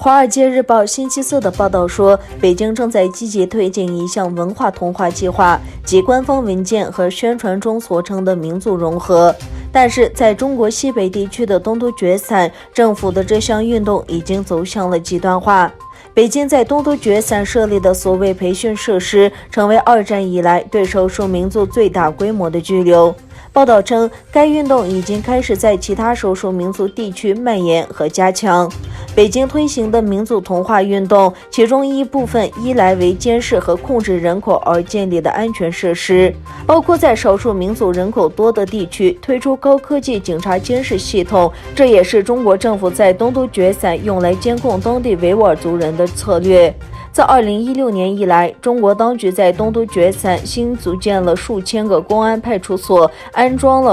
华尔街日报星期四的报道说，北京正在积极推进一项文化同化计划，即官方文件和宣传中所称的民族融合。但是，在中国西北地区的东都决散，政府的这项运动已经走向了极端化。北京在东都决散设立的所谓培训设施，成为2战以来对少数民族最大规模的拘留。报道称，该运动已经开始在其他少数民族地区蔓延和加强。北京推行的民族同化运动，其中一部分依赖为监视和控制人口而建立的安全设施，包括在少数民族人口多的地区推出高科技警察监视系统，这也是中国政府在东都决散用来监控当地维吾尔族人的策略。自2016年以来，中国当局在东都决散新组建了数千个公安派出所，安装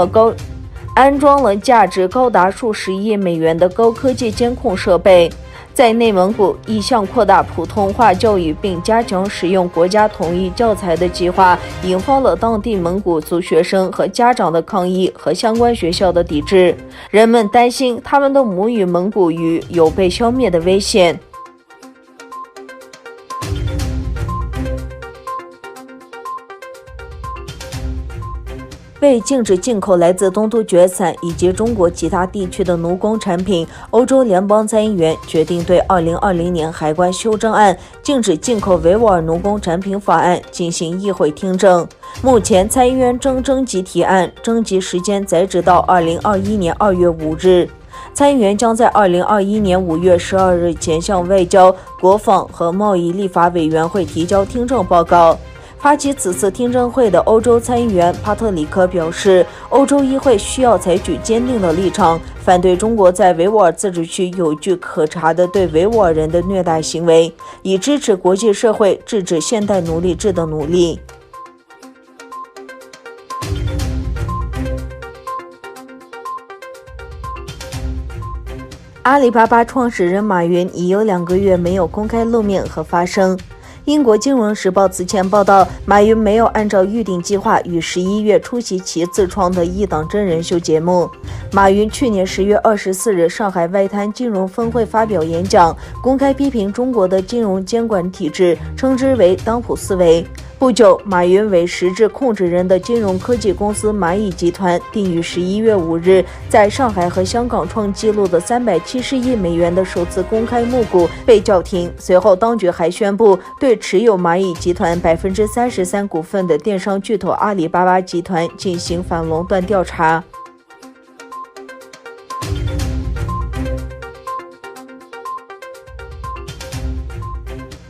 了价值高达数十亿美元的高科技监控设备。在内蒙古，一项扩大普通话教育并加强使用国家统一教材的计划，引发了当地蒙古族学生和家长的抗议和相关学校的抵制。人们担心他们的母语蒙古语有被消灭的危险。为禁止进口来自东都决散以及中国其他地区的奴工产品，欧洲联邦参议员决定对2020年海关修正案禁止进口维吾尔奴工产品法案进行议会听证。目前参议员正征集提案，征集时间截止到2021年2月5日。参议员将在2021年5月12日前向外交、国防和贸易立法委员会提交听证报告。发起此次听证会的欧洲参议员帕特里克表示，欧洲议会需要采取坚定的立场，反对中国在维吾尔自治区有据可查的对维吾尔人的虐待行为，以支持国际社会制止现代奴隶制的努力。阿里巴巴创始人马云已有2个月没有公开露面和发声。英国金融时报此前报道，马云没有按照预定计划于11月出席其自创的一档真人秀节目。马云去年10月24日上海外滩金融峰会发表演讲，公开批评中国的金融监管体制，称之为当铺思维。不久，马云为实质控制人的金融科技公司蚂蚁集团定于11月5日在上海和香港创纪录的370亿美元的首次公开募股被叫停。随后，当局还宣布对持有蚂蚁集团33%股份的电商巨头阿里巴巴集团进行反垄断调查。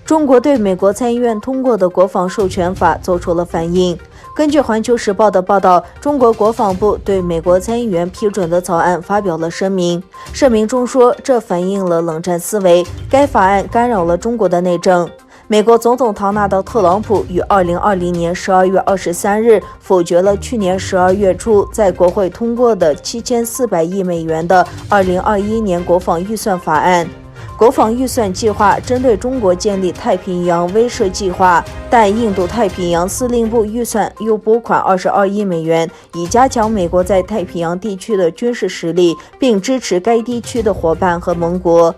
中国对美国参议院通过的国防授权法做出了反应。根据环球时报的报道，中国国防部对美国参议员批准的草案发表了声明。声明中说，这反映了冷战思维，该法案干扰了中国的内政。美国总统唐纳德·特朗普于2020年12月23日否决了去年12月初在国会通过的7400亿美元的2021年国防预算法案。国防预算计划针对中国建立太平洋威慑计划，但印度太平洋司令部预算又拨款22亿美元，以加强美国在太平洋地区的军事实力，并支持该地区的伙伴和盟国。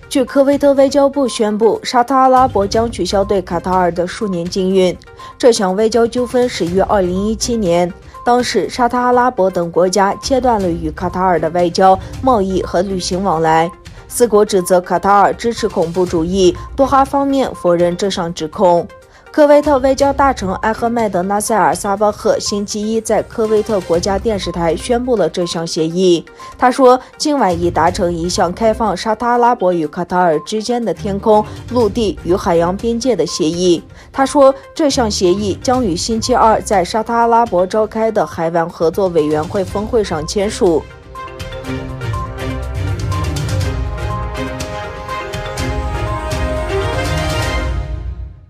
据科威特外交部宣布，沙特阿拉伯将取消对卡塔尔的数年禁运。这项外交纠纷始于2017年，当时沙特阿拉伯等国家切断了与卡塔尔的外交、贸易和旅行往来。四国指责卡塔尔支持恐怖主义，多哈方面否认这项指控。科威特外交大臣埃赫迈德·纳塞尔·萨巴赫星期一在科威特国家电视台宣布了这项协议。他说，今晚已达成一项开放沙特阿拉伯与卡塔尔之间的天空、陆地与海洋边界的协议。他说，这项协议将于星期二在沙特阿拉伯召开的海湾合作委员会峰会上签署。